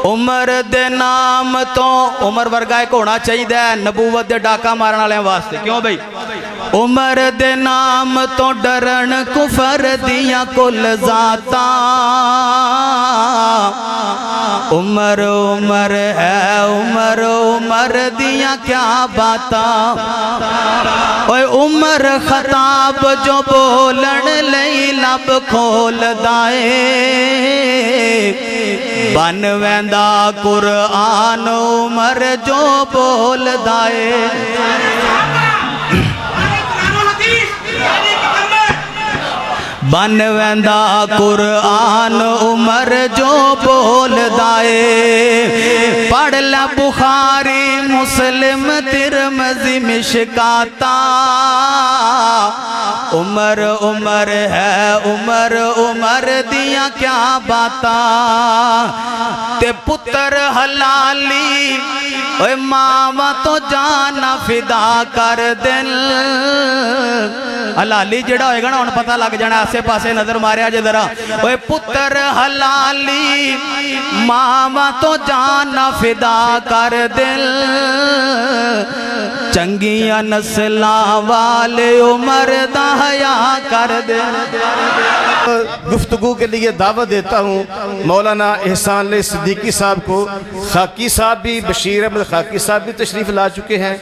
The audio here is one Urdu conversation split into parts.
عمر دے نام تو عمر ورگا ایک ہونا چاہیے ہے نبوت دے ڈاکا مارن والے واسطے کیوں بھئی عمر دے نام تو ڈرن کفر دیاں کل ذاتاں عمر عمر ہے عمر عمر دیاں کیا باتاں اوے عمر خطاب جو بولن لئی لب کھول دائے بن ویندا قرآن عمر جو بول دائے بن ویندا قرآن عمر جو بول دائے پڑھ لے بخاری مسلم ترمذی مشکاتاں عمر عمر ہے عمر عمر دیاں کیا باتاں تے پتر حلالی اوے ماما تو جانا فدا کر دل حلالی جڑا ہوئے گا نا انہیں پتہ لگ جانا آسے پاسے نظر ماریا جے ذرا اوے پتر حلالی ماما تو جانا فدا کر دل چنگیاں نسلاں والے عمر دا حیا کر دل گفتگو کے لیے دعوت دیتا ہوں مولانا احسان علی صدیقی صاحب کو خاکی صاحب بھی بشیر احمد خاکی صاحب بھی تشریف لا چکے ہیں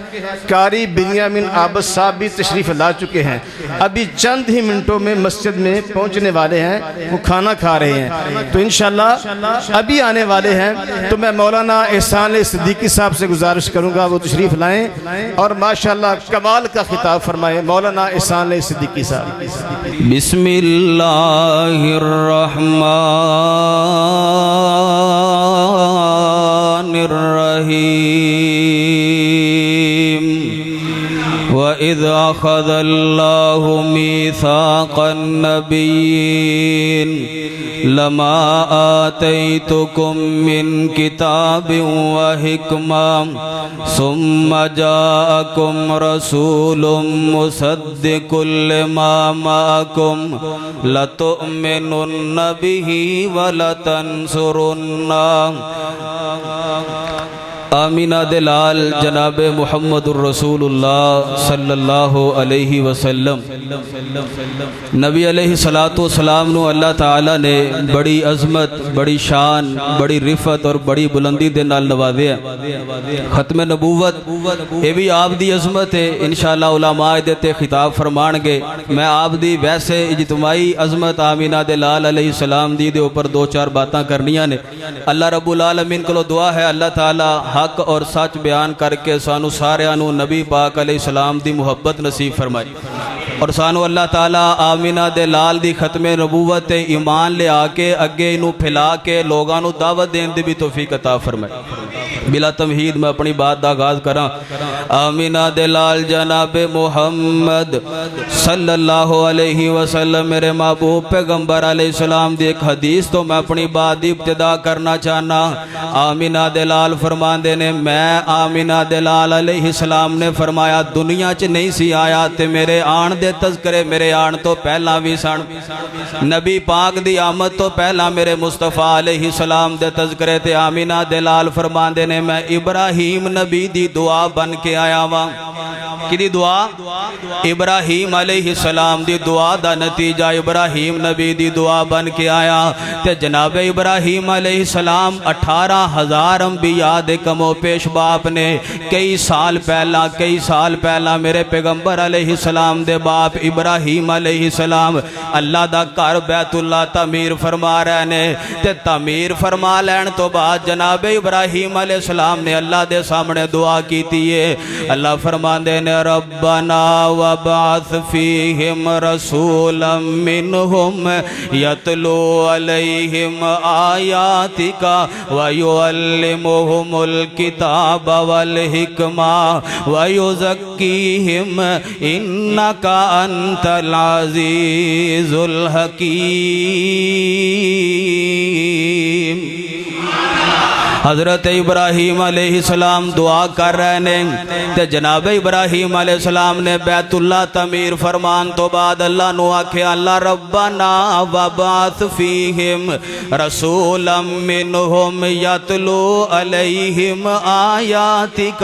قاری بنیامین عابد صاحب بھی تشریف لا چکے ہیں ابھی چند ہی منٹوں میں مسجد میں پہنچنے والے ہیں وہ کھانا کھا رہے ہیں تو انشاءاللہ ابھی آنے والے ہیں تو میں مولانا احسان علی صدیقی صاحب سے گزارش کروں گا وہ تشریف لائیں اور ماشاءاللہ کمال کا خطاب فرمائیں مولانا احسان علی صدیقی صاحب بسم اللہ الرحمن الرحیم وَإِذْ أَخَذَ اللَّهُ مِيثَاقَ النَّبِيِّينَ لَمَا آتَيْتُكُم مِّن كِتَابٍ وَحِكْمَةٍ ثُمَّ جَاءَكُمْ رَسُولٌ مُصَدِّقٌ لِّمَا مَعَكُمْ لَتُؤْمِنُنَّ بِهِ وَلَتَنصُرُنَّهُ آمینہ دلال جناب محمد الرسول اللہ صلی اللہ علیہ وسلم نبی علیہ السلام نو اللہ تعالیٰ نے بڑی عظمت بڑی شان بڑی رفت اور بڑی بلندی دے نال نوازے ہیں ختم نبوت یہ بھی آپ دی عظمت ہے انشاءاللہ علماء دیتے خطاب فرمان گے میں آپ دی ویسے اجتماعی عظمت آمینہ دلال علیہ السلام دی دے اوپر دو چار باتاں کرنیاں نے اللہ رب العالمین کو دعا ہے اللہ تعالیٰ حق اور سچ بیان کر کے سانو ساریانو نبی پاک علیہ السلام دی محبت نصیب فرمائی اور سانو اللہ تعالیٰ آمینہ دے لال دی ختم نبوت ایمان لے آکے اگے انو پھیلا کے لوگانو دعوت دین دی بھی توفیق عطا فرمائی بلا تمہید میں اپنی بات دا آغاز کراں آمینہ دے لال جناب محمد صلی اللہ علیہ وسلم میرے محبوب پیغمبر علیہ السلام دی ایک حدیث تو میں اپنی بات دی ابتدا کرنا چاہنا آمینہ دے لال فرمان دینے میں آمینہ دلال علیہ السلام نے فرمایا دنیا چ نہیں سی آیا تے میرے آن دے تذکرے میرے آن تو پہلا بھی سن نبی پاک دی آمد تو پہلا میرے مصطفیٰ علیہ السلام دے تذکرے تے آمینہ دلال فرمان دینے میں ابراہیم نبی دی دعا بن کے آیا وا کی دی دعا ابراہیم علیہ السلام دی دعا دا نتیجہ ابراہیم نبی دی دعا بن کے آیا تے جناب ابراہیم علیہ السلام 18,000 انبیاء دے کم و پیش باپ نے کئی سال پہلا میرے پیغمبر علیہ السلام دے باپ ابراہیم علیہ السلام اللہ دا گھر بیت اللہ تعمیر فرما رہے نے تے تعمیر فرما لین تو بعد جناب ابراہیم علیہ السلام نے اللہ دے سامنے دعا کیتی ہے اللہ فرما دے نے ربنا وبعث فیہم رسولا منہم یتلو علیہم آیاتک ویعلمہم الکتاب والحکمہ ویزکیہم انکا انت العزیز الحکیم حضرت ابراہیم علیہ السلام دعا کر رہے نے تے جناب ابراہیم علیہ السلام نے بیت اللہ تعمیر فرمان تو بعد اللہ نو آکھے اللہ ربنا وبعث فیہم رسولا منہم یتلو علیہم آیاتک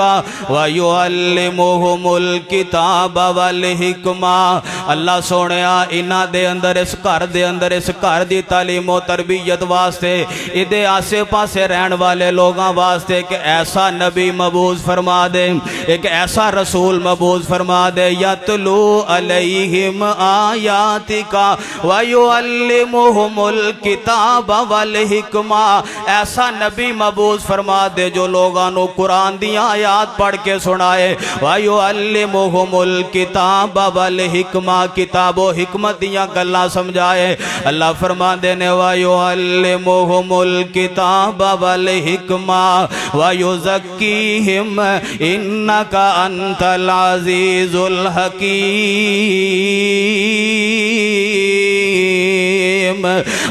ویعلمہم الکتاب والحکمہ۔ اللہ سونیا انہاں دے اندر اس گھر دی تعلیم و تربیت واسطے ادھے آسے پاسے رہن والے لوگاں واسطے ایک ایسا نبی مبعوث فرما دے، ایک ایسا رسول مبعوث فرما دے، یتلو علیہم آیاتک ویعلمہم الکتاب والحکمہ، ایسا نبی مبعوث فرما دے جو لوگاں نو قرآن دی آیات پڑھ کے سنائے، ویعلمہم الکتاب والحکمہ، کتاب و حکمت دیاں گلاں سمجھائے۔ اللہ فرما دے نے ویعلمہم الکتاب والحکمہ وَيُزَكِّيهِمْ إِنَّكَ أَنْتَ الْعَزِيزُ الْحَكِيمُ۔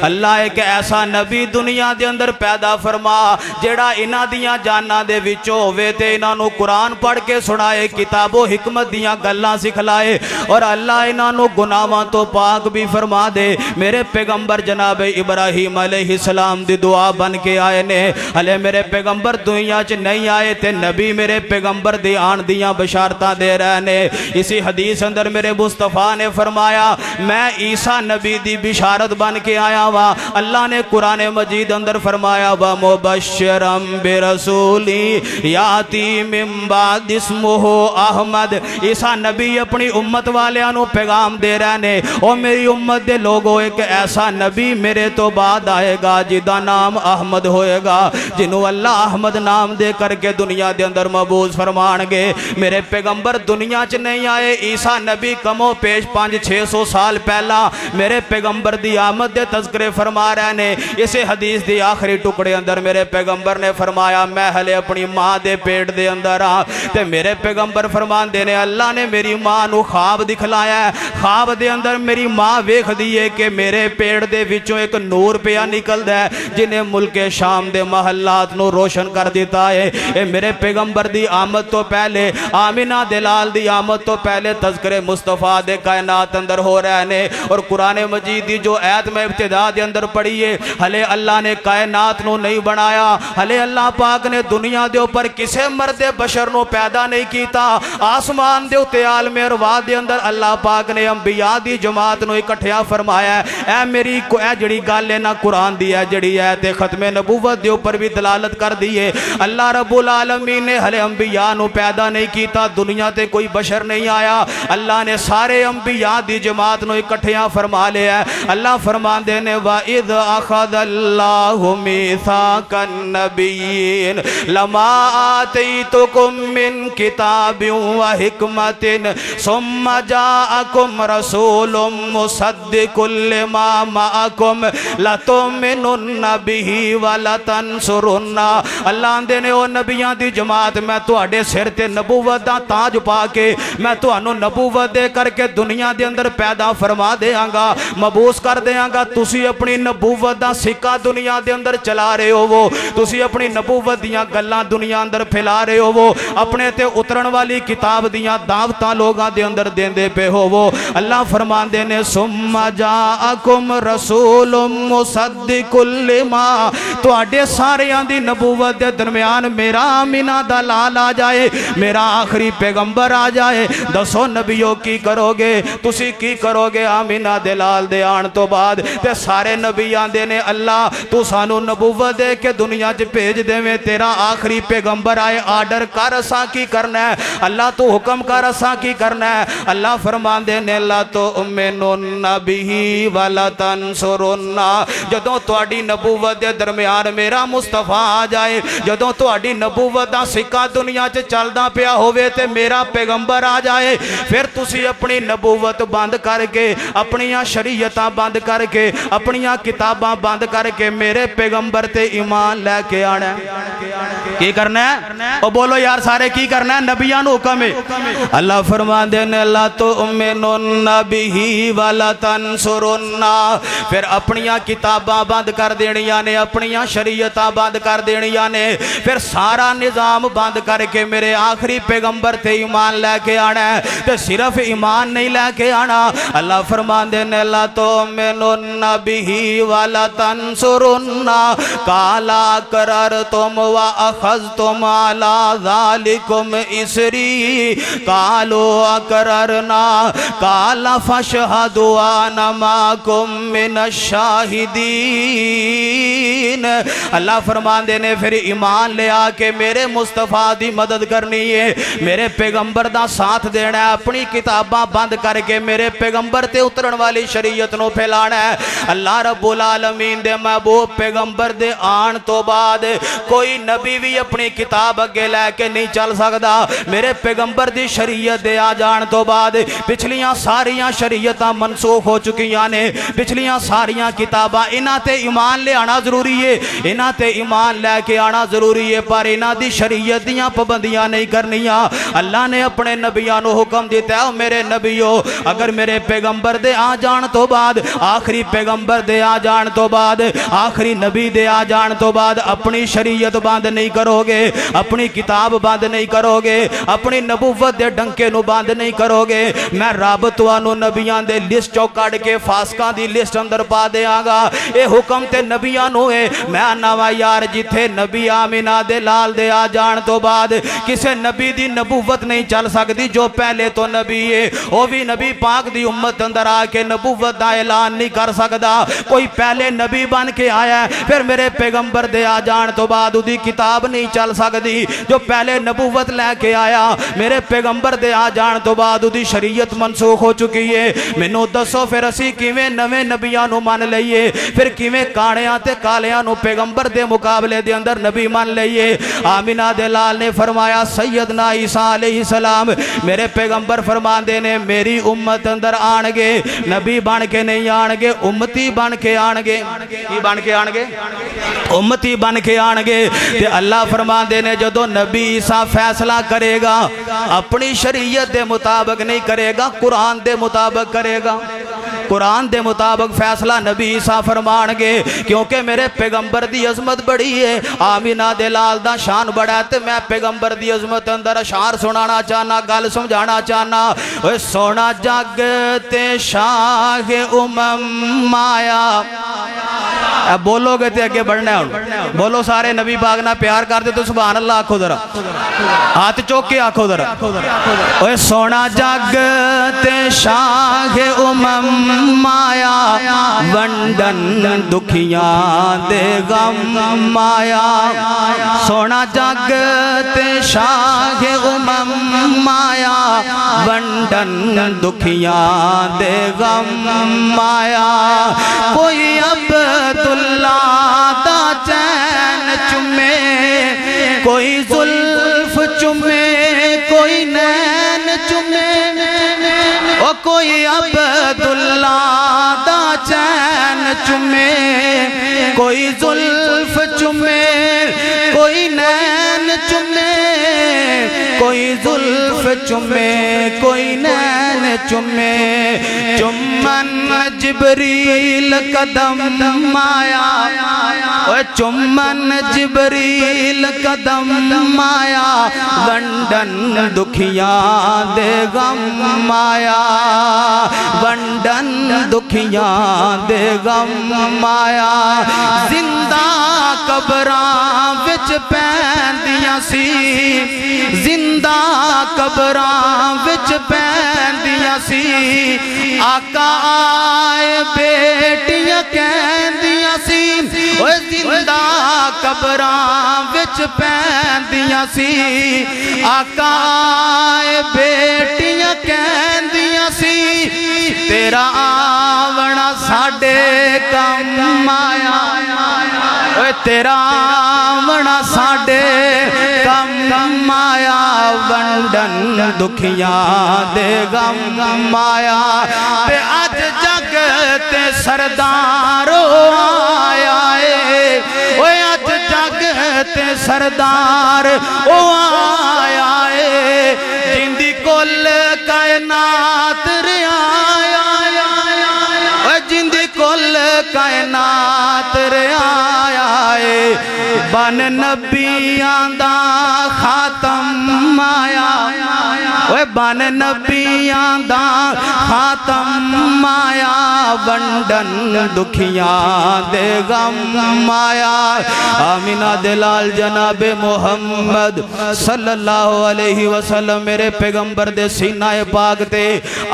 اللہ ایک ایسا نبی دنیا دے اندر پیدا فرما جیڑا انہاں دیاں جاناں دے وچوں ہوئے تے انہاں نو قرآن پڑھ کے سنائے، کتاب و حکمت دیاں گلاں سکھلائے، اور اللہ انہاں نو گناہاں تو پاک بھی فرما دے۔ میرے پیغمبر جناب ابراہیم علیہ السلام دی دعا بن کے آئے نے، ہلے میرے پیغمبر دنیا چ نہیں آئے تے نبی میرے پیغمبر دی آن دیاں بشارتاں دے رہے نے۔ اسی حدیث اندر میرے مصطفیٰ نے فرمایا میں عیسیٰ نبی دی بشارت بن کے آیا وا۔ اللہ نے قرآن مجید اندر فرمایا وَمُبَشِّرًا بِرَسُولٍ یَأْتِی مِن بَعْدِہ اسْمُہُ احمد۔ عیسیٰ نبی اپنی امت والیاں نو پیغام دے رہے نے، او میری امت دے لوگو ایک ایسا نبی میرے تو بعد آئے گا جدا نام احمد ہوئے گا، جنہوں اللہ احمد نام دے کر کے دنیا دے اندر مبعوث فرمان گے۔ میرے پیغمبر دنیا چ نہیں آئے، عیسیٰ نبی کمو پیش 500-600 سال پہلا میرے پیغمبر دی آمد دے تذکرے فرما رہے نے۔ اسے حدیث دی آخری ٹکڑے اندر میرے پیغمبر نے فرمایا میں ہلے اپنی ماں دے پیٹ دے اندر تے میرے پیغمبر فرمان دے نے اللہ نے میری ماں نو خواب دکھلایا ہے، خواب دے اندر میری ماں ویکھ دیئے کہ میرے پیٹ دے وچوں ایک نور پیا نکل دے جنہیں ملک شام دے محلات نو روشن کر دیتا ہے۔ اے میرے پیغمبر دی آمد تو پہلے، آمینہ دلال دی آمد تو پہلے تذکرے مصطفیٰ دے کائنات اندر ہو رہے نے، اور قرآن مجید دی جو آیت میں ابتدا دے اندر پڑھیے، ہلے اللہ نے کائنات نو نہیں بنایا، ہلے اللہ پاک نے دنیا دے اوپر کسے مرد بشر نو پیدا نہیں کیتا، آسمان دے اتے عالم ارواح دے اندر اللہ پاک نے انبیاء دی جماعت نو اکٹھیا فرمایا ہے۔ اے میری اے جڑی گل ہے نا قرآن دی ہے جڑی ہے تے ختم نبوت دے اوپر بھی دلالت کر دیئے، اللہ رب العالمین نے ہلے انبیاء نو پیدا نہیں کیتا، دنیا تے کوئی بشر نہیں آیا، اللہ نے سارے انبیاء دی جماعت نو اکٹھیا فرما لیا ہے۔ اللہ فرمان دے نے وَإِذْ أَخَذَ اللَّهُ مِيثَاقَ النَّبِيِّينَ لَمَا آتَيْتُكُم مِّن كِتَابٍ وَحِكْمَةٍ ثُمَّ جَاءَكُمْ رَسُولٌ مُصَدِّقٌ لِّمَا مَعَكُمْ لَتُؤْمِنُنَّ بِهِ وَلَتَنصُرُنَّهُ۔ اللہ دے نے او نبیاں دی جماعت میں تواڈے سر تے نبوت دا تاج پا کے میں تانوں نبوت دے کر کے دنیا دے اندر پیدا فرما دیاں گا، مبعوث کر دیاں گا۔ تسی اپنی نبوت دا سکہ دنیا دے اندر چلا رہے ہو، وہ تسی اپنی نبوت دیاں گلاں دنیا اندر پھیلا رہے ہو، وہ اپنے تے اترن والی کتاب دیاں دعوتاں لوگاں دے اندر دیندے پہ ہو۔ وہ اللہ فرمان دے نے ثم جاءکم رسول مصدق لما، تواڈے ساریاں دی نبوت دے درمیان میرا آمینہ دا لال آ جائے، میرا آخری پیغمبر آ جائے، دسو نبیوں کی کرو گے، تسی کی کرو گے آمینہ دے لال دے آن تو بعد؟ تے سارے نبیان دے نے اللہ تو سانو نبوت دے کے دنیا چ بھیج دے میں تیرا آخری پیغمبر آئے، آرڈر کر اساں کی کرنا ہے، اللہ تو حکم کر اساں کی کرنا ہے۔ اللہ فرمان دے نے لا تؤمنون بہ ولا تنصرون، جدوں تواڈی نبوت دے درمیان میرا مصطفیٰ آ جائے، جدوں تواڈی نبوت دا سکہ دنیا چ چلدا پیا ہوئے تے میرا پیغمبر آ جائے، پھر تسی اپنی نبوت بند کر کے اپنی شریعتاں بند کر کر کے اپنیاں کتاباں بند کر کے میرے پیغمبر تے ایمان لے کے آنا ہے کی کرنا ہے او بولو یار سارے کی کرنا ہے نبیان حکم ہے اللہ فرمان دینے لا تؤمنن بہ ولا تنصرن پھر اپنیاں کتاباں بند کر دینیاں نے اپنیاں شریعتاں بند کر دینیاں نے پھر سارا نظام بند کر کے میرے آخری پیغمبر تے ایمان لے کے آنا ہے تے صرف ایمان نہیں لے کے آنا اللہ فرمان دینے لا تؤمنن بہ ولا تنصرن قالا اقررتم واخذتم على ذلكم اسری قالوا اقررنا قال فاشهدوا وانا معكم من الشاہدین اللہ فرمان دینے پھر ایمان لے آ کے میرے مصطفیٰ دی مدد کرنی ہے میرے پیغمبر دا ساتھ دینا ہے اپنی کتاباں بند کر کے میرے پیغمبر تے اترن والی شریعت نو پھیلانا ہے اللہ رب العالمین دے محبوب پیغمبر دے آن تو بعد کوئی نبی بھی اپنی کتاب اگے لے کے نہیں چل سکدا میرے پیغمبر دی شریعت دے آ جان تو بعد پچھلیاں ساریاں شریعتاں منسوخ ہو چکیاں نے پچھلیاں ساریاں کتاباں انہاں تے ایمان لے آنا ضروری ہے انہاں تے ایمان لے کے آنا ضروری ہے پر انہاں دی شریعت دیاں پابندیاں نہیں کرنیاں اللہ نے اپنے نبیوں نو حکم دیتا ہے میرے نبیو اگر میرے پیغمبر دے آ جان تو بعد آخری پیغمبر دے آ جان تو بعد آخری نبی دے آ جان تو بعد اپنی شریعت بند نہیں کرو گے اپنی کتاب بند نہیں کرو گے اپنی نبوت دے ڈنکے نو بند نہیں کرو گے میں رب تانوں نبیاں دے لسٹ چوں کڈ کے فاسقاں دی لسٹ اندر پا دیاں گا اے حکم تے نبیاں نو ہے میں نواں یار جتھے نبی آمینہ دے لال دے آ جان تو بعد کسے نبی دی نبوت نہیں چل سکتی جو پہلے تو نبی ہے وہ بھی نبی پاک دی امت اندر آ کے نبوت دا اعلان نہیں کر سکتا کوئی پہلے نبی بن کے آیا ہے پھر میرے پیغمبر دے آ جان تو بعد دی کتاب نہیں چل سکتی جو پہلے نبوت لے کے آیا میرے پیغمبر دے آ جان تو بعد دی شریعت منسوخ ہو چکی ہے مینوں دسو پھر اسی کیویں نویں نبیاں نو من لئیے پھر کیویں کانیاں تے کالیاں نو پیغمبر دے مقابلے دے اندر نبی من لئیے آمینہ دے لال نے فرمایا سیدنا عیسیٰ علیہ السلام میرے پیغمبر فرمان دے نے میری امت اندر آنگے نبی بن کے نہیں آنگے امتی بن کے آنگے کی بن کے آنگے امتی بن کے آنگے تے اللہ فرمان دے نے جدو نبی عیسیٰ فیصلہ کرے گا اپنی شریعت دے مطابق نہیں کرے گا قرآن دے مطابق کرے گا قرآن دے مطابق فیصلہ نبی عیسیٰ فرمان گے کیونکہ میرے پیغمبر دی عظمت بڑی ہے آمینہ دے لال دا شان بڑا ہے تے میں پیغمبر دی عظمت اندر اشعار سنانا چاہنا گل سمجھانا چاہنا اوہ سونا جگ تے شاہ آیا بولو گے تے اگے بڑھنا ہے بولو سارے نبی پاک نہ پیار کر دے تو سبحان اللہ آکھو ذرا ہاتھ چوک کے آکھو ذرا اوہ سونا جگ تے شاہ آیا ونڈن دکھیاں دے غم آیا سونا جگ تے شاہ آیا ونڈن دکھیاں دے غم آیا کوئی عبداللہ دا چین چمے کوئی زلف چمے کوئی نین چمے او کوئی عبداللہ دا چین چمے کوئی زلف چمے کوئی نین چمے کوئی زلف چمے کوئی نین چمے چمن جبریل قدم آیا چمن جبریل قدم آیا ونڈن دکھیاں دے غم آیا ونڈن دکھیاں دے غم آیا زندہ قبراں وچ پیندیاں سی زندہ قبراں وچ پیندیاں سی آقا آئے بیٹیاں کہندیاں سی اوہ زندہ قبراں وچ پیندیاں سی آقا آئے بیٹیاں کہندیاں سی تیرا آونا ساڈے کم آیا اوہ تیرا آونا ساڈے کم آیا ونڈن دکھیاں دے غم آیا تے اج جگ تے سردار آیا ہے اوے اج جگ تے سردار او آیا ہے جندی کل کائنات رعایا اوے جندی کل کائنات رعایا ہے بن نبیاں دا خاتم آیا اوے بن نبیاں دا خاتم آیا ونڈن دکھیاں دے غم آیا آمینہ دلال جناب محمد صلی اللہ علیہ وسلم میرے پیغمبر دے سینہ پاک تے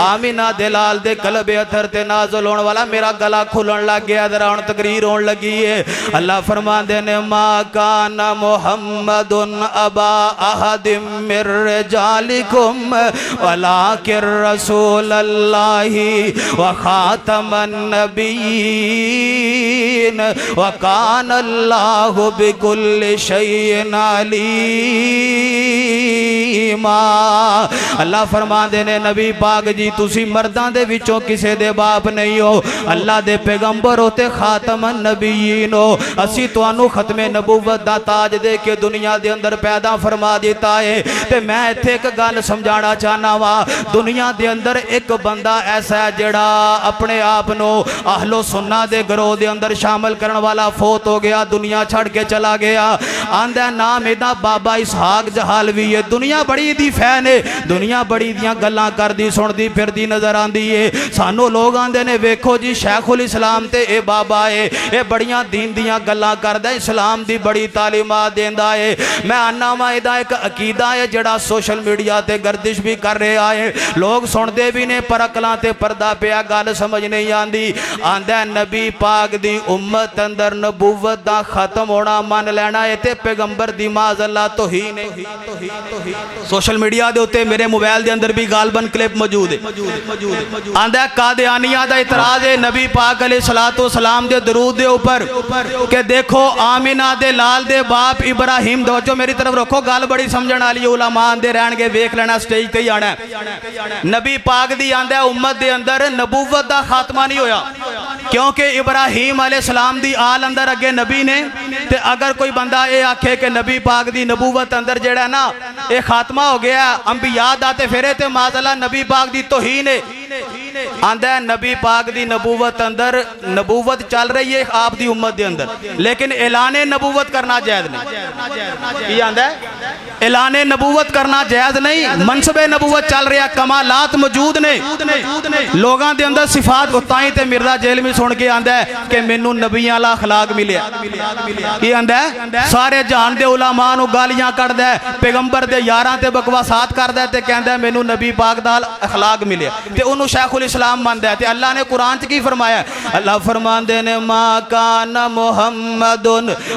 آمینہ دلال دے قلب اتھر تے نازل ہون والا میرا گلا کھلن لگ گیا ذرا ہن تقریر ہون لگی ہے اللہ فرمان دے نے ما کان محمد ابا احد من رجالکم ولکن رسول اللہ وخاتم النبیین وکان اللہ بکل شیء علیما اللہ فرما دینے نبی پاک جی تسی مردان دے وچوں کسے دے باپ نہیں ہو اللہ دے پیغمبر ہوتے خاتم النبیین ہو اسی تو انو ختم نبوت دا تاج دے کے دنیا دے اندر پیدا فرما دیتا ہے تے میں ایتھے ایک گل سمجھانا چاہنا وا دنیا دے اندر ایک بندہ ایسا ہے جڑا اپنے آپنو اہل و سنہ دے گروہ دے اندر شامل کرن والا فوت ہو گیا دنیا چھڑ کے چلا گیا آندہ نام ایدہ بابا اسحاق جہالوی ہے دنیا بڑی دی فین ہے دنیا بڑی دیاں گلاں کر دی سن دی پھر دی نظر آن دی ہے سانو لوگ آندے نے ویکھو جی شیخ الاسلام تے اے بابا ہے اے بڑیاں دین دیاں گلاں کر دے اسلام دی بڑی تعلیمات دیندہ ہے میں آنا مائدہ ایک عقیدہ ہے جڑا سوشل میڈیا تے گردش بھی کر رہے آئے لوگ سن دے بھی نے پرکلاں تے پردہ پیا گال سمجھ نہیں آندی آندہ نبی پاک دی امت اندر نبوت دا ختم ہونا مان لینا ہے تے پیغمبر دی ماذ اللہ توہین ہے سوشل میڈیا دے ہوتے میرے موبائل دے اندر بھی غالباً کلپ موجود ہے آندہ قادیانیہ دا اعتراض ہے نبی پاک علیہ السلام دے درود دے اوپر کہ دیکھو آمینہ دے لال دے باپ ابراہیم دو جو میری طرف رکھو گال بڑی سمجھن آلی علماء دے رہن گے ویکھ لینا سٹیج تے ہی آنا ہے نبی پاک دی آندہ امت دے اندر نبوت دا خاتمہ نہیں ہویا کیونکہ ابراہیم علیہ السلام دی آل اندر اگے نبی نے تے اگر کوئی بندہ اے آکھے کہ نبی پاک دی نبوت اندر جڑا نا اے خاتمہ ہو گیا انبیاء داتے پھرے تے معذاللہ نبی پاک دی توہین ہے آندہ ہے نبی پاک دی نبوت اندر نبوت چل رہی ہے آپ دی امت دے اندر لیکن اعلان نبوت کرنا جائز نہیں یہ آندہ ہے اعلان نبوت کرنا جائز نہیں منصب نبوت چل رہا کمالات موجود نے لوگاں دے اندر صفات اتائیں تے مرزا جیل میں سن کے آندہ ہے کہ منو نبیاں لا اخلاق ملے یہ آندہ ہے سارے جہان دے علماء نو گالیاں کر دے پیغمبر دے یاراں تے بکواسات کر دے تے کہندہ ہے منو نبی پاک دا اخلاق ملے تے انہوں شیخ الاسلام ماندہ ہے تے اللہ نے قرآن کی فرمایا ہے اللہ فرمان دینے ما کان محمد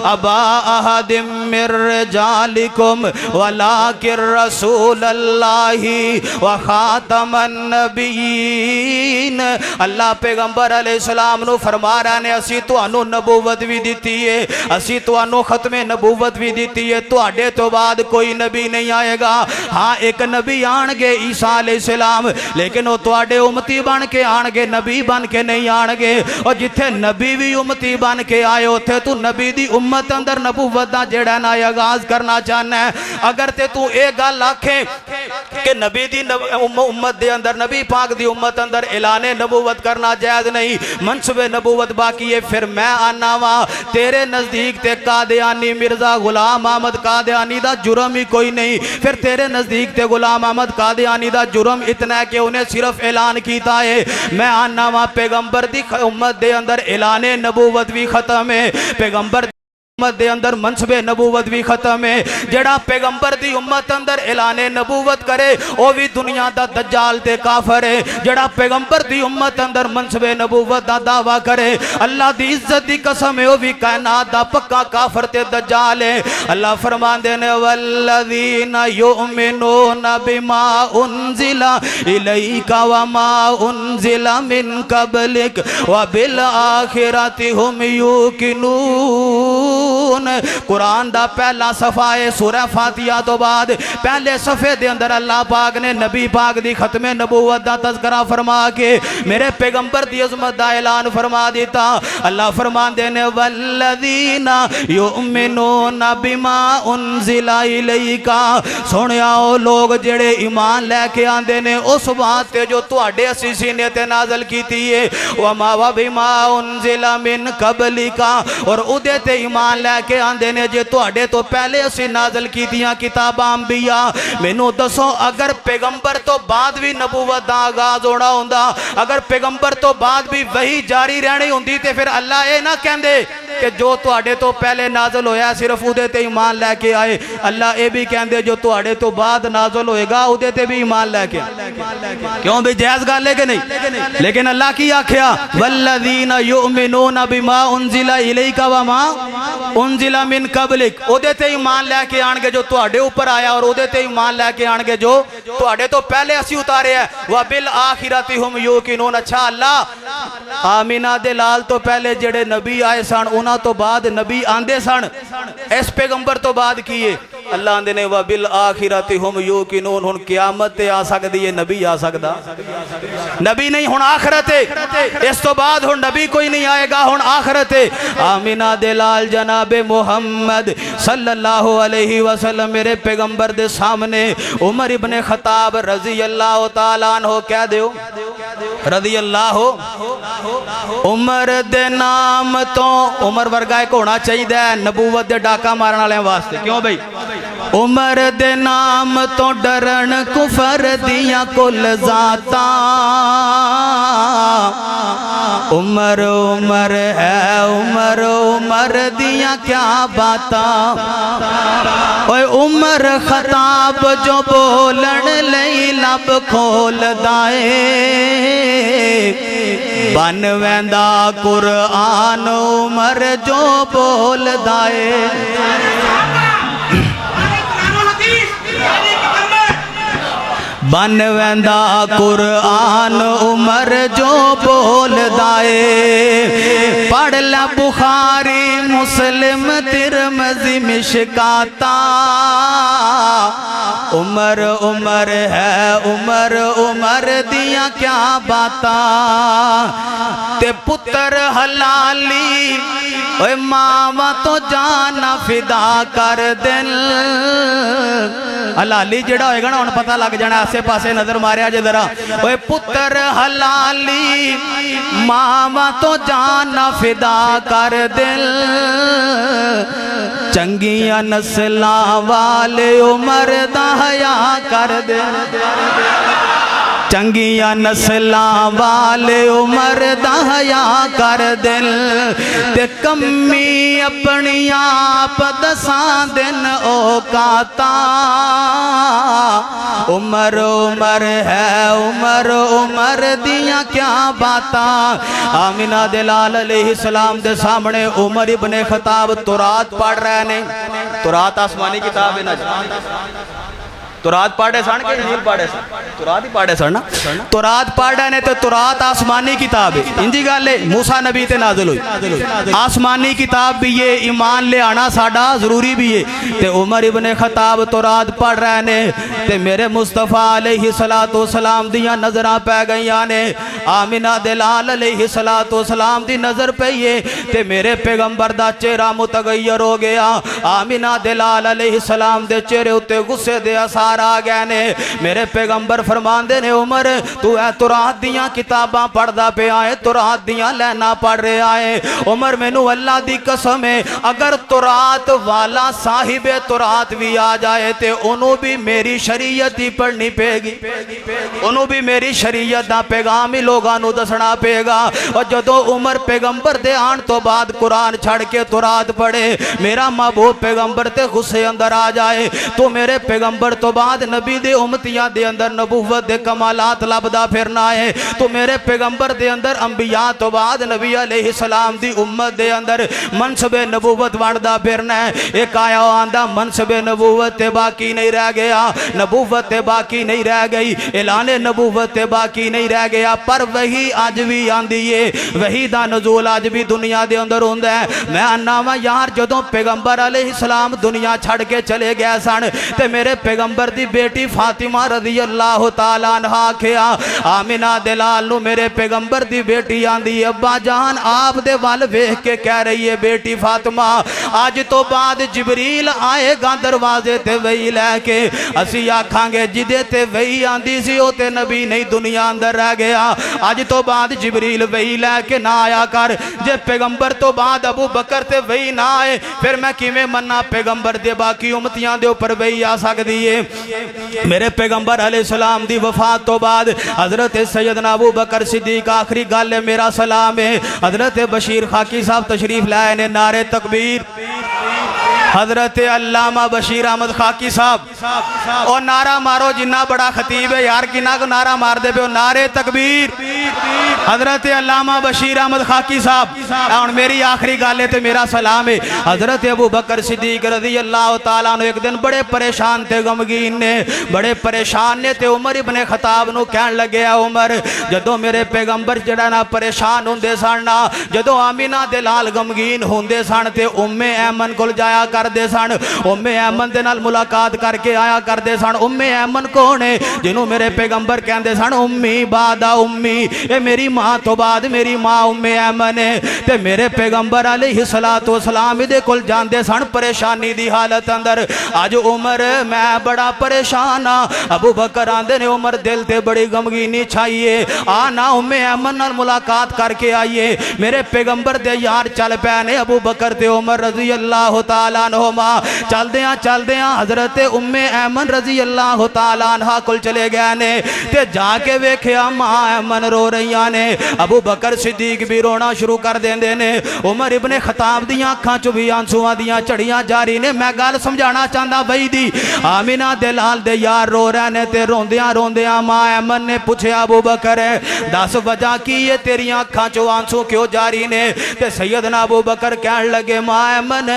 ابا احد من رجالکم ولیکن رسول اللہ وخاتم النبیین اللہ پیغمبر علیہ السلام نو فرما رہا نے اسی تو انو نبوت بھی دیتی ہے اسی تو انو ختم نبوت بھی دیتی ہے تو اڈے تو بعد کوئی نبی نہیں آئے گا ہاں ایک نبی آنگے عیسیٰ علیہ السلام لیکن وہ تو اڈے امتی بن کے آنگے نبی بن کے نہیں آنگے اور جتھے نبی بھی امتی بن کے آئے ہوتے تو نبی دی امت اندر نبوت دا جڑا نا آغاز کرنا چاہنا ہے اگر تے تو ایک گل آکھیں کہ نبی دی امت دے اندر نبی پاک دی امت اندر اعلان نبوت کرنا جائز نہیں منصب نبوت باقی ہے پھر میں آنا وا تیرے نزدیک تے قادیانی مرزا غلام احمد قادیانی دا جرم ہی کوئی نہیں پھر تیرے نزدیک تے غلام احمد قادیانی دا جرم اتنا ہے کہ انہیں صرف اعلان کیتا ہے میں آنا وا پیغمبر دی امت دے اندر اعلان نبوت بھی ختم ہے پیغمبر امت دے اندر منصب نبوت بھی ختم ہے جڑا پیغمبر دی امت اندر اعلان نبوت کرے وہ بھی دنیا دا دجال تے کافر ہے جڑا پیغمبر دی امت اندر منصب نبوت دا دعویٰ کرے اللہ دی عزت دی قسم ہے وہ بھی کائنات دا پکا کافر تے دجال ہے اللہ فرمان دینے والذین یؤمنون بما انزل الیک وما انزل من قبلک وبالآخرۃ هم یوقنون يعلمون قرآن دا پہلا صفحہ ہے سورہ فاتحہ تو بعد پہلے صفحے دے اندر اللہ پاک نے نبی پاک دی ختم نبوت دا تذکرہ فرما کے میرے پیغمبر دی عظمت دا اعلان فرما دیتا اللہ فرمان دینے والذین یؤمنون بما انزل الیک سونے آؤ لوگ جڑے ایمان لے کے آندے نے اس بات تے جو تواڈے اسی سینے تے نازل کیتی ہے وما وبما انزل من قبلک اور اودے تے ایمان لے کے آندے نے جے تواڈے تو پہلے اسی نازل کیتیاں کتاباں انبیاء مینوں دسو اگر پیغمبر تو بعد بھی نبوت دا آغاز ہونا ہوندا اگر پیغمبر تو بعد بھی وہی جاری رہنی ہوندی تے پھر اللہ اے نہ کہندے کہ جو تواڈے تو پہلے نازل ہویا صرف اودے تے ایمان لے کے آئے اللہ اے بھی کہندے جو تواڈے تو بعد نازل ہوئے گا اودے تے بھی ایمان لے کے کیوں بھی جائز گل ہے کہ نہیں لیکن اللہ کی آکھیا والذین یؤمنون بما انزل الیک وما انزل من قبلک اودے تے ایمان لے کے آن گے جو تواڈے اوپر آیا اور اودے تے ایمان لے کے آن گے جو تواڈے تو پہلے اسی اتارے ہے وبالآخرۃ ہم یوقنون اچھا اللہ آمینہ دے لال تو پہلے جڑے نبی آئے سن انہاں تو بعد نبی آندے سن اس پیغمبر تو بعد کیے اللہ آندے نے وبالآخرۃ ہم یوقنون ہن قیامت تے آ سکدی ہے نبی آ سکدا نبی نہیں ہن آخرت ہے اس تو بعد ہن نبی کوئی نہیں آئے گا ہن آخرت ہے آمینہ دے لال جناب محمد صلی اللہ علیہ وسلم میرے پیغمبر دے سامنے عمر ابن خطاب رضی اللہ تعالیٰ عنہ کہہ دیو رضی اللہ عمر دے نام تو عمر ورگا ایک ہونا چاہیے نبوت دے ڈاکہ مارن والے واسطے کیوں بھئی عمر دے نام تو ڈرن کفر دیاں کل ذاتاں عمر عمر ہے عمر عمر دیاں کیا باتاں اوے عمر خطاب جو بولن لئی لب کھول دائے بن ویندا قرآن عمر جو بول دائے بن ویندا قرآن عمر جو بول دائے پڑھ لے بخاری مسلم ترمذی مشکاتاں عمر عمر ہے عمر عمر دیاں کیا باتاں تے پتر حلالی اوے ماما تو جانا فدا کر دل حلالی جڑا ہوئے گا نا انہوں پتہ لگ جانا آسے پاسے نظر ماریا جے ذرا اوے پتر حلالی ماما تو جانا فدا کر دل چنگیاں نسلاں والے عمر دا حیا کر دل چنگیاں نسلاں والے عمر دا حیا کر دل تے کمی اپنی آپ دساں دن اوقاتاں عمر عمر ہے عمر عمر دیاں کیا باتاں آمینہ دلال علیہ السلام دے سامنے عمر ابن خطاب تورات پڑھ رہے نے تورات آسمانی کتاب ہے نا تورات پاڑھے سن کہ انجیل پاڑھے سن تورات ہی پاڑھے سن نا تورات پاڑھے نے تو تورات آسمانی کتاب ہے انجی گالے موسیٰ نبی تے نازل ہوئی آسمانی کتاب بھی یہ ایمان لے آنا ساڑھا ضروری بھی ہے تے عمر ابن خطاب تورات پڑھ رہے نے تے میرے مصطفیٰ علیہ السلام دیاں نظرہ پہ گئیاں نے آمینہ دلال علیہ السلام دی نظر پہ یہ تے میرے پیغمبر دا چہرہ متغیر ہو گیا آمینہ دلال علیہ السلام دے چہرے اتے غصے دے اثار آ گئے نے میرے پیغمبر فرمان دے نے عمر تو اے تورات دیاں کتاباں پڑھ دا پہ آئے تورات دیاں لینا پڑھ رہے آئے عمر مینو اللہ دی قسم ہے اگر تورات والا صاحب تورات بھی آ جائے تے انہوں بھی میری شریعت ہی پڑھنی پے گی انہوں بھی میری شریعت دا پیغام ہی لوگانو دسنا پے گا اور جدو عمر پیغمبر دے آن تو بعد قرآن چھڑ کے تورات پڑھے میرا محبوب پیغمبر تے غصے اندر آ جائے تو میرے پیغمبر تو بعد بعد نبی دے امتیاں دے اندر نبوت دے کمالات لبدا پھرنا ہے تو میرے پیغمبر دے اندر انبیاء تو بعد نبی علیہ السلام دی امت دے اندر منصب نبوت وانڈا پھرنا ہے ایک آیا آندہ منصب نبوت تے باقی نہیں رہ گیا نبوت تے باقی نہیں رہ گئی اعلان نبوت تے باقی نہیں رہ گیا پر وہی آج بھی آندی ہے وہی دا نزول آج بھی دنیا دے اندر ہوندہ ہے میں اناما یار جدوں پیغمبر علیہ السلام دنیا چھڑ کے چلے گئے سن تے میرے پیغمبر دی بیٹی فاطمہ رضی اللہ تعالیٰ عنہ کھیا آمینہ دلال نو میرے پیغمبر دی بیٹی آندی ابا جان آپ دے وال ویکھ کے کہہ رہی ہے بیٹی فاطمہ آج تو بعد جبریل آئے گا دروازے تے وہی لے کے اسی آکھاں گے جدے تے وہی آندی سی او تے نبی نہیں دنیا اندر رہ گیا آج تو بعد جبریل وہی لے کے نہ آیا کر جے پیغمبر تو بعد ابو بکر تے وہی نہ آئے پھر میں کیویں مننا پیغمبر دے باقی امتیاں دے اوپر وہی آ سکدی ہے میرے پیغمبر علیہ السلام دی وفات تو بعد حضرت سیدنا ابو بکر صدیق آخری گل ہے میرا سلام ہے حضرت بشیر خاکی صاحب تشریف لائے نے نعرہ تکبیر حضرت علامہ بشیر احمد خاکی صاحب اور نعرہ مارو جنہ بڑا خطیب ہے یار کنہ کو نعرہ مار دے پہ نعرہ تکبیر حضرت علامہ بشیر احمد خاکی صاحب اور میری آخری گالے تے میرا سلام ہے حضرت ابو بکر صدیق رضی اللہ تعالیٰ عنہ ایک دن بڑے پریشان تے غمگین نے بڑے پریشان نے تے عمر ابن خطاب نو کہن لگے عمر جدو میرے پیغمبر جڑا نا پریشان ہوندے سن جدو آمینہ دلال غمگین ہوندے سن تے ایمن کول جایا کر دے سن ایمن دے نال ملاقات کر کے آیا کر دے سن ایمن کون ہے جنہوں میرے پیغمبر کہندے سن امی بعد امی اے میری ماں تو بعد میری ماں ایمن ہے تے میرے پیغمبر علیہ السلام دے کول جاندے سن پریشانی دی حالت اندر آج عمر میں بڑا پریشان ابو بکر آندے نے عمر دل تے بڑی غمگینی چھائیے آنا ایمن نال ملاقات کر کے آئیے میرے پیغمبر دے یار چل پینے ابو بکر تے عمر رضی اللہ تعالیٰ عنہما چل دیاں حضرت ایمن رضی اللہ تعالیٰ عنہ کل چلے گئے نے تے جا کے ویکھیا ماں ایمن رو رہیاں نے ابو بکر صدیق بھی رونا شروع کر دیں نے عمر ابن خطاب دیاں کھاں چو بھی آنسوਆਂ دیاں چڑیاں جاری نے میں گال سمجھانا چاہتا بھائی دی آمینہ دلال دے یار رو رہنے تے روندیاں ماں ایمن نے پوچھے ابو بکر دس وجہ کی یہ تیریاں کھاں چو آنسو کیوں جاری نے تے سیدنا ابو بکر کہن لگے ماں ایمن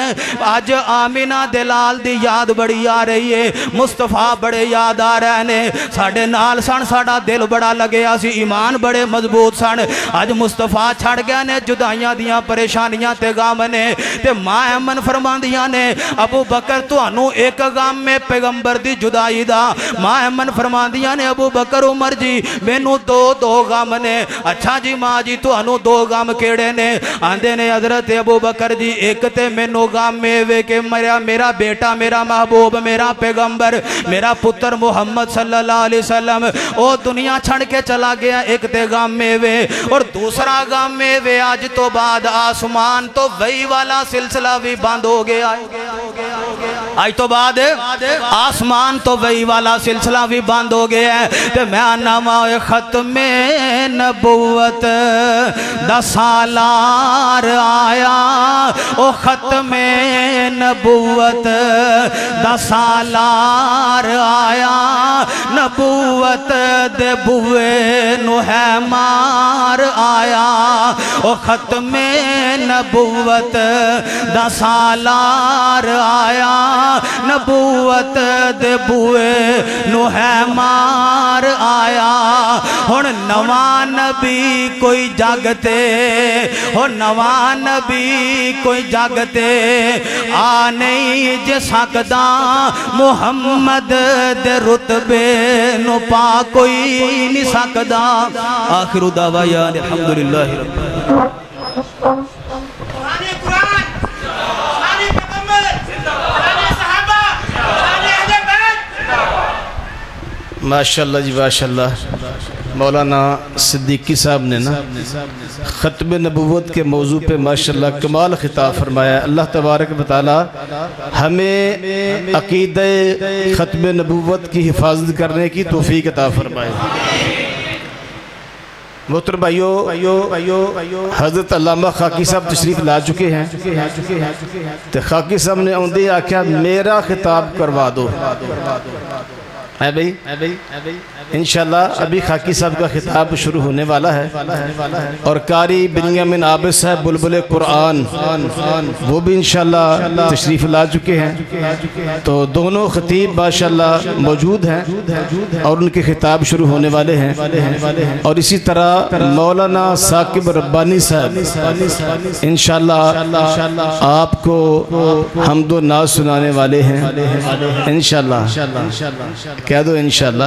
آج آمینہ دلال دی یاد بڑی آ رہی ہے مصطفیٰ بڑے یاد آ رہے نے ساڑھے نال سن ساڑھا دل بڑا لگے آسی ایمان بڑے مضبوط سن آج مصطفیٰ چھڑ گیا نے جدائیاں دیاں پریشانیاں تے غم نے تے ماں ایمن فرماندیاں نے ابو بکر تو انو ایک غم میں پیغمبر دی جدائی دا ماں ایمن فرماندیاں نے ابو بکر عمر جی مینو دو غم نے اچھا جی ماں جی تو انو دو غم کیڑے نے آندے نے حضرت ابو بکر جی ایک تے مینو غم میں وے کہ میرا بیٹا میرا محبوب میرا پیغمبر میرا پتر محمد صلی اللہ علیہ وسلم او دنیا چھڑ کے چلا گیا ایک تے غم میں وے اور دوسرا غم میں وے آج تو بعد آسمان تو وہی والا سلسلہ بھی بند ہو گیا آج تو بعد آسمان تو وہی والا سلسلہ بھی بند ہو گیا ہے تے میں نامہ ختم نبوت دا سالار آیا او ختم نبوت دا سالار آیا نبوت دے بوئے نو ہے مار آیا او ختم نبوت دا سالار آیا نبوت دے بوئے نو ہے مار آیا ہن نواں نبی کوئی جاگتے ہن نواں نبی کوئی جاگتے آ نہیں جے سکدا محمد دے رتبے نو پا کوئی نہیں سکدا آخر دعوایا الحمدللہ ماشاءاللہ جی ماشاءاللہ مولانا صدیقی صاحب نے نا ختم نبوت کے موضوع پہ ماشاءاللہ کمال خطاب فرمایا اللہ تبارک و تعالی ہمیں عقیدہ ختم نبوت کی حفاظت کرنے کی توفیق عطا فرمائے محترم بھائیو حضرت علامہ خاکی صاحب تشریف لا چکے ہیں تو خاکی صاحب نے اوندے آکھیا میرا خطاب کروا دو ہے بھئی انشاءاللہ ابھی خاکی صاحب کا خطاب شروع ہونے والا ہے اور قاری بنیامین عابد صاحب بلبل قرآن وہ بھی انشاءاللہ تشریف لا چکے ہیں، تو دونوں خطیب ماشاءاللہ موجود ہیں اور ان کے خطاب شروع ہونے والے ہیں، اور اسی طرح مولانا ثاقب ربانی صاحب انشاءاللہ آپ کو حمد و ناز سنانے والے ہیں انشاءاللہ، کہہ دو انشاءاللہ۔